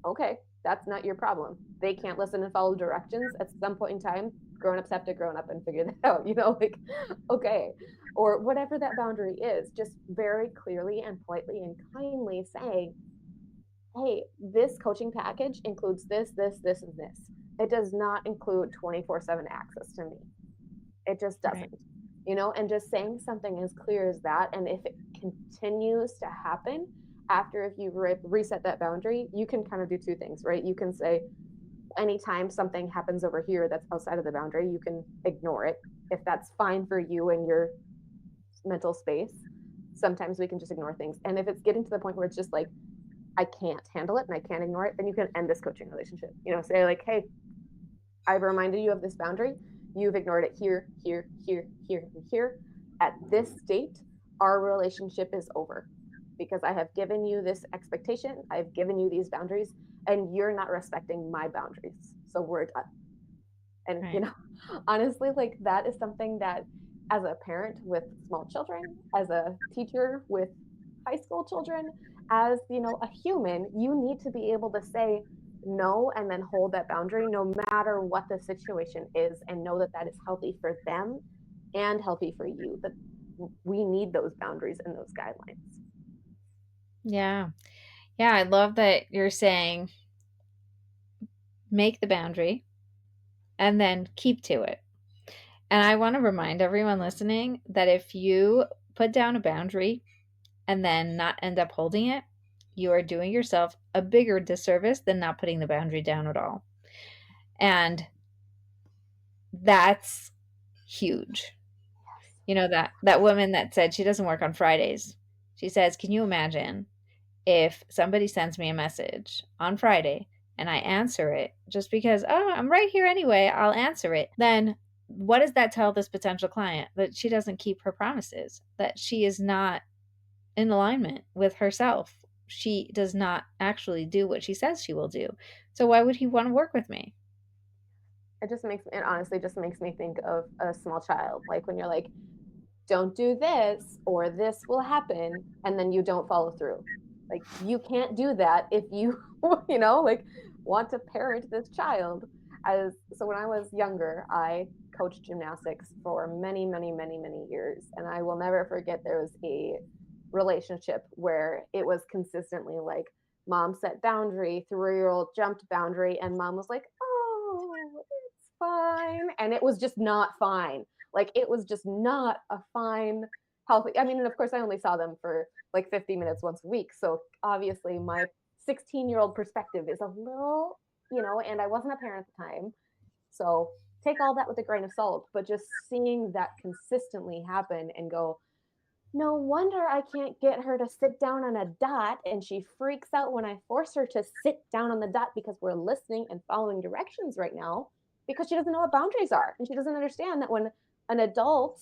okay, that's not your problem. They can't listen and follow directions at some point in time. Grown-ups have to grown up and figure that out, like, okay. Or whatever that boundary is, just very clearly and politely and kindly saying, hey, this coaching package includes this, this, this, and this. It does not include 24/7 access to me. It just Right. doesn't, and just saying something as clear as that. And if it continues to happen after, if you reset that boundary, you can kind of do two things, right? You can say, anytime something happens over here that's outside of the boundary, you can ignore it. If that's fine for you and your mental space, sometimes we can just ignore things. And if it's getting to the point where it's just like, I can't handle it and I can't ignore it, then you can end this coaching relationship. Say like, hey, I've reminded you of this boundary. You've ignored it here, here, here, here, and here. At this date, our relationship is over because I have given you this expectation. I've given you these boundaries, and you're not respecting my boundaries. So we're done. And, Right. honestly, like that is something that as a parent with small children, as a teacher with high school children, as, a human, you need to be able to say no and then hold that boundary no matter what the situation is, and know that that is healthy for them and healthy for you. That we need those boundaries and those guidelines. Yeah. Yeah, I love that you're saying make the boundary and then keep to it. And I want to remind everyone listening that if you put down a boundary and then not end up holding it, you are doing yourself a bigger disservice than not putting the boundary down at all. And that's huge. That woman that said she doesn't work on Fridays. She says, "Can you imagine if somebody sends me a message on Friday and I answer it just because, oh, I'm right here anyway, I'll answer it. Then what does that tell this potential client? That she doesn't keep her promises, that she is not in alignment with herself. She does not actually do what she says she will do. So why would he want to work with me?" It honestly just makes me think of a small child. Like when you're like, don't do this or this will happen, and then you don't follow through. Like you can't do that if you like want to parent this child. As so when I was younger, I coached gymnastics for many, many, many, many years, and I will never forget there was a relationship where it was consistently like, mom set boundary, 3-year-old jumped boundary, and mom was like, oh, it's fine, and it was just not fine. Like it was just not a fine, healthy. I mean, and of course, I only saw them for like 50 minutes once a week. So obviously, my 16-year-old perspective is a little, and I wasn't a parent at the time. So take all that with a grain of salt. But just seeing that consistently happen and go, no wonder I can't get her to sit down on a dot. And she freaks out when I force her to sit down on the dot because we're listening and following directions right now, because she doesn't know what boundaries are. And she doesn't understand that when an adult,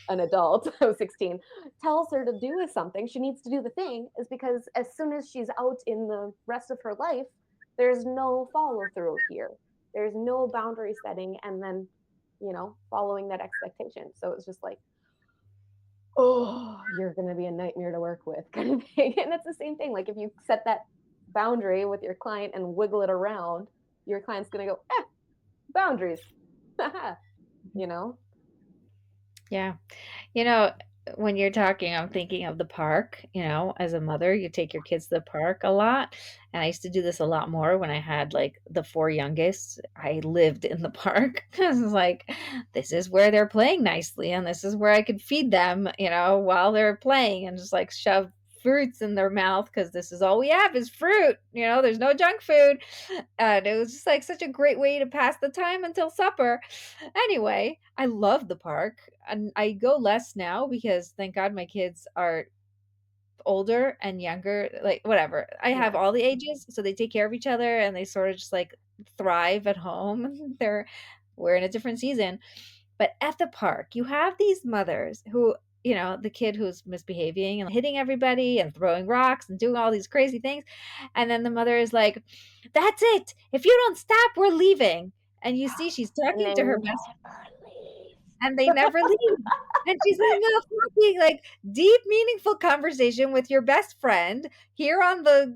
I was 16, tells her to do something, she needs to do the thing, is because as soon as she's out in the rest of her life, there's no follow through here. There's no boundary setting and then, following that expectation. So it's just like, oh, you're going to be a nightmare to work with kind of thing. And that's the same thing. Like if you set that boundary with your client and wiggle it around, your client's going to go, boundaries, you know? Yeah. You know, When you're talking, I'm thinking of the park, as a mother, you take your kids to the park a lot, and I used to do this a lot more when I had, like, the 4 youngest. I lived in the park 'cause it's like, this is where they're playing nicely, and this is where I could feed them, while they're playing and just, like, shove fruits in their mouth because this is all we have is fruit, there's no junk food, and it was just, like, such a great way to pass the time until supper. Anyway, I love the park, and I go less now because thank God my kids are older and younger, like, whatever. I have Yes. all the ages, so they take care of each other and they sort of just, like, thrive at home. We're in a different season. But at the park, you have these mothers who, the kid who's misbehaving and hitting everybody and throwing rocks and doing all these crazy things. And then the mother is like, "That's it. If you don't stop, we're leaving." And you see she's And talking they to her best, never leave. and they never leave. And she's in the fucking, like, deep, meaningful conversation with your best friend here on the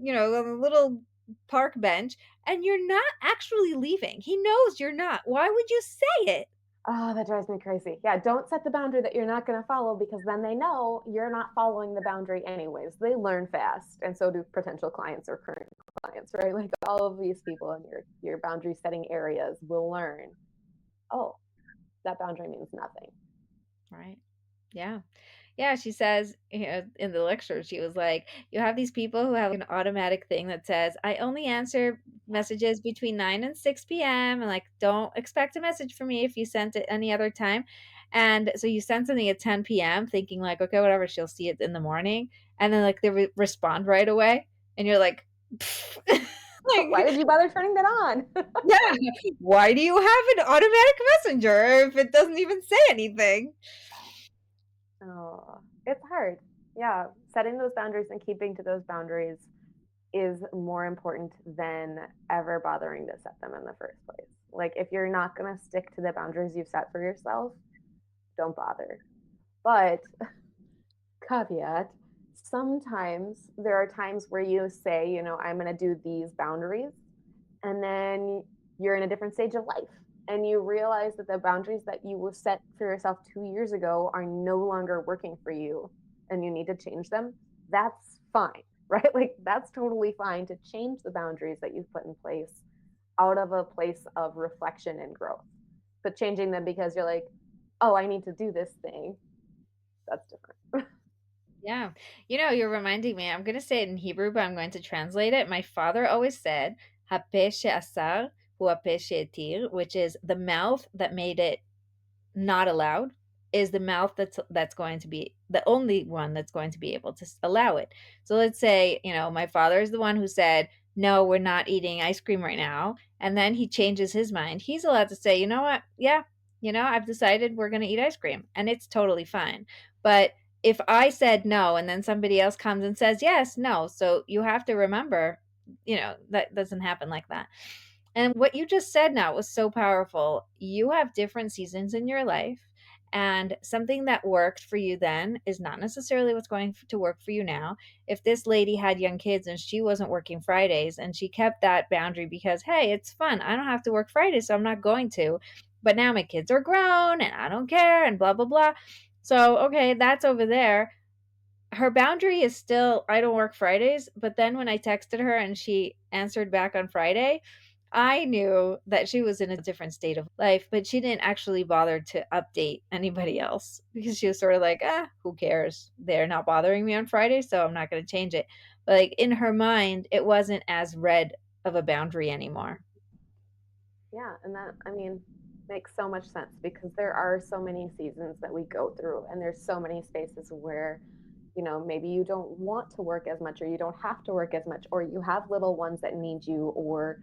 little park bench, and you're not actually leaving. He knows you're not. Why would you say it? Oh, that drives me crazy. Yeah, don't set the boundary that you're not going to follow because then they know you're not following the boundary anyways. They learn fast, and so do potential clients or current clients, right? Like all of these people in your boundary setting areas will learn, oh, that boundary means nothing. Right. Yeah. Yeah, she says, in the lecture, she was like, "You have these people who have an automatic thing that says, I only answer messages between 9 and 6 p.m. And like, don't expect a message from me if you sent it any other time." And so you send something at 10 p.m. thinking like, okay, whatever, she'll see it in the morning. And then like they respond right away. And you're like, Why like, did you bother turning that on? yeah, why do you have an automatic messenger if it doesn't even say anything? Oh, it's hard. Yeah, setting those boundaries and keeping to those boundaries is more important than ever bothering to set them in the first place. Like, if you're not going to stick to the boundaries you've set for yourself, don't bother. But, caveat, sometimes there are times where you say, I'm going to do these boundaries, and then you're in a different stage of life and you realize that the boundaries that you will set for yourself 2 years ago are no longer working for you and you need to change them. That's fine, right? Like that's totally fine to change the boundaries that you've put in place out of a place of reflection and growth. But changing them because you're like, oh, I need to do this thing, that's different. Yeah. You're reminding me. I'm going to say it in Hebrew, but I'm going to translate it. My father always said, "Hape she'asar hu hape she'etir," which is the mouth that made it not allowed is the mouth that's going to be the only one that's going to be able to allow it. So let's say, my father is the one who said, "No, we're not eating ice cream right now." And then he changes his mind. He's allowed to say, "You know what? Yeah, I've decided we're going to eat ice cream." And it's totally fine. But if I said no and then somebody else comes and says yes, no. So you have to remember, that doesn't happen like that. And what you just said now was so powerful. You have different seasons in your life, and something that worked for you then is not necessarily what's going to work for you now. If this lady had young kids and she wasn't working Fridays and she kept that boundary because, hey, it's fun. I don't have to work Fridays, so I'm not going to. But now my kids are grown and I don't care and blah, blah, blah. So, okay, that's over there. Her boundary is still, I don't work Fridays. But then when I texted her and she answered back on Friday, I knew that she was in a different state of life, but she didn't actually bother to update anybody else because she was sort of like, who cares? They're not bothering me on Friday, so I'm not going to change it. But like in her mind, it wasn't as red of a boundary anymore. Yeah, and that, I mean, makes so much sense because there are so many seasons that we go through, and there's so many spaces where, maybe you don't want to work as much, or you don't have to work as much, or you have little ones that need you, or,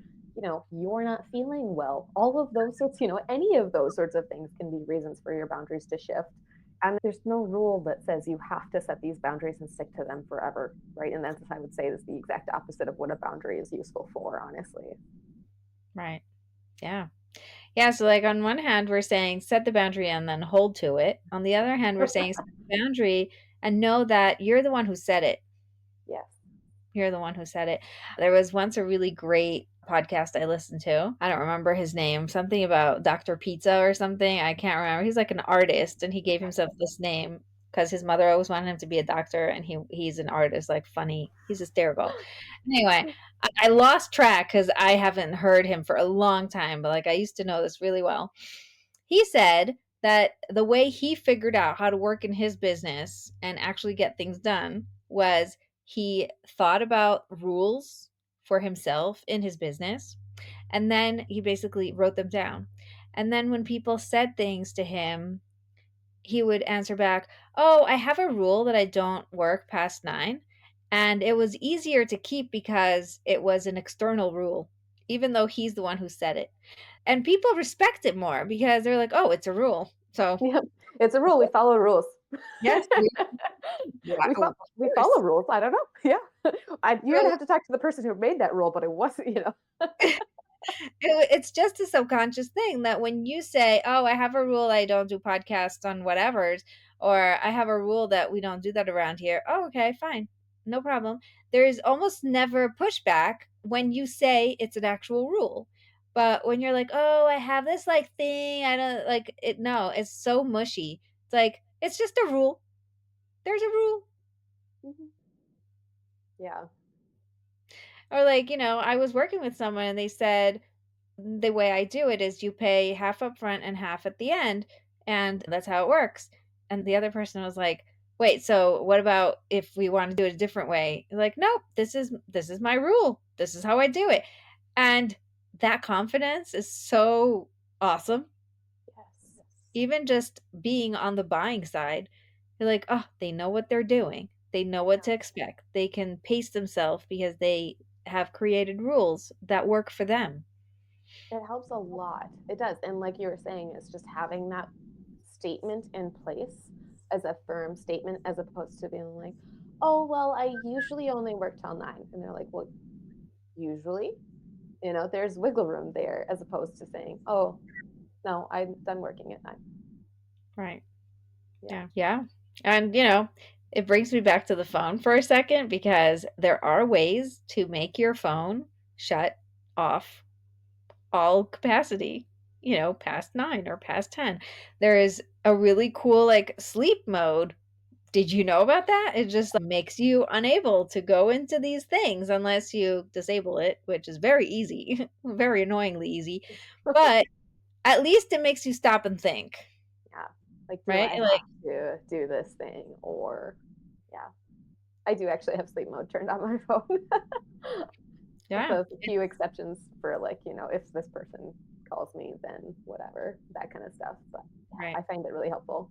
you're not feeling well. All of those sorts, any of those sorts of things can be reasons for your boundaries to shift. And there's no rule that says you have to set these boundaries and stick to them forever, right? And that's, I would say, is the exact opposite of what a boundary is useful for, honestly. Right. Yeah. Yeah. So, like, on one hand, we're saying set the boundary and then hold to it. On the other hand, we're saying set the boundary and know that you're the one who set it. Yes. You're the one who said it. There was once a really great podcast I listened to. I don't remember his name. Something about Dr. Pizza or something. I can't remember. He's like an artist and he gave Okay. himself this name. because his mother always wanted him to be a doctor, and he's an artist, like funny. He's hysterical. Anyway, I lost track because I haven't heard him for a long time, but like I used to know this really well. He said that the way he figured out how to work in his business and actually get things done was he thought about rules for himself in his business, and then he basically wrote them down. And then when people said things to him, he would answer back, "Oh, I have a rule that I don't work past 9." And it was easier to keep because it was an external rule, even though he's the one who said it. And people respect it more because they're like, "Oh, it's a rule." So, Yep. It's a rule. We follow rules. yes, yeah, of We follow course. rules. I don't know. Yeah. You're gonna have to talk to the person who made that rule, but it wasn't, you know. It's just a subconscious thing that when you say, "Oh, I have a rule I don't do podcasts on whatevers," or "I have a rule that we don't do that around here." Oh, okay, fine. No problem. There is almost never pushback when you say it's an actual rule. But when you're like, "Oh, I have this like thing, I don't like it." No, it's so mushy. It's like, it's just a rule. There's a rule. Mhm. Yeah. Or like, I was working with someone and they said, the way I do it is you pay half up front and half at the end, and that's how it works. And the other person was like, "Wait, so what about if we want to do it a different way?" Like, "Nope, this is my rule. This is how I do it." And that confidence is so awesome. Yes. Even just being on the buying side, you're like, "Oh, they know what they're doing. They know what to expect. They can pace themselves because they have created rules that work for them." It helps a lot. It does. And like you were saying, it's just having that statement in place as a firm statement as opposed to being like, oh, well, I usually only work till 9. And they're like, well, usually, there's wiggle room there as opposed to saying, oh, no, I'm done working at 9. Right. Yeah. Yeah. Yeah. And, it brings me back to the phone for a second because there are ways to make your phone shut off all capacity, past 9 or past 10. There is a really cool, like, sleep mode. Did you know about that? It just makes you unable to go into these things unless you disable it, which is very easy, very annoyingly easy. But at least it makes you stop and think, Yeah. Like, do right? I Like, have to do this thing? Or, yeah, I do actually have sleep mode turned on my phone. yeah, So, a few exceptions for like, if this person calls me, then whatever, that kind of stuff. But yeah, right. I find it really helpful.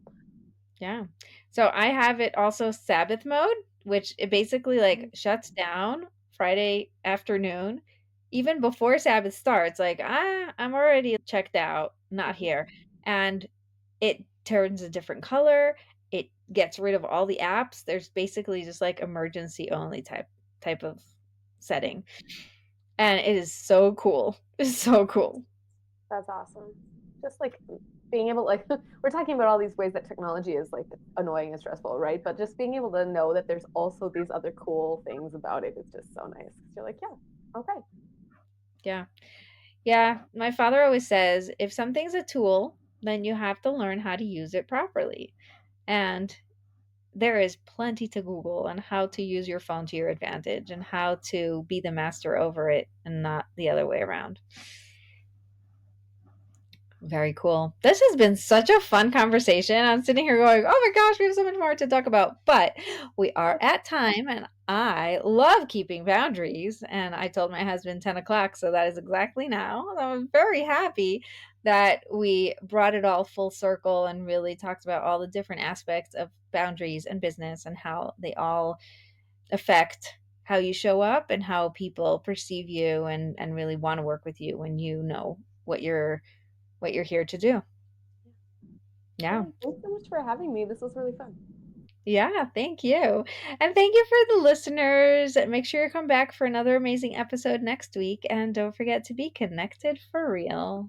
Yeah. So I have it also Sabbath mode, which it basically like Mhm. shuts down Friday afternoon, even before Sabbath starts. Like, I'm already checked out, not here. And it turns a different color. It gets rid of all the apps. There's basically just like emergency only type of setting. And it is so cool. It's so cool. That's awesome. Just like being able, like, we're talking about all these ways that technology is like annoying and stressful, right? But just being able to know that there's also these other cool things about it is just so nice. Because you're like, yeah, okay. Yeah. Yeah, my father always says if something's a tool, then you have to learn how to use it properly. And there is plenty to Google on how to use your phone to your advantage and how to be the master over it and not the other way around. Very cool. This has been such a fun conversation. I'm sitting here going, oh my gosh, we have so much more to talk about. But we are at time, and I love keeping boundaries. And I told my husband 10 o'clock, so that is exactly now. I was very happy that we brought it all full circle and really talked about all the different aspects of boundaries and business and how they all affect how you show up and how people perceive you and really want to work with you when you know what you're here to do. Yeah. Well, thanks so much for having me. This was really fun. Yeah, thank you. And thank you for the listeners. Make sure you come back for another amazing episode next week. And don't forget to be connected for real.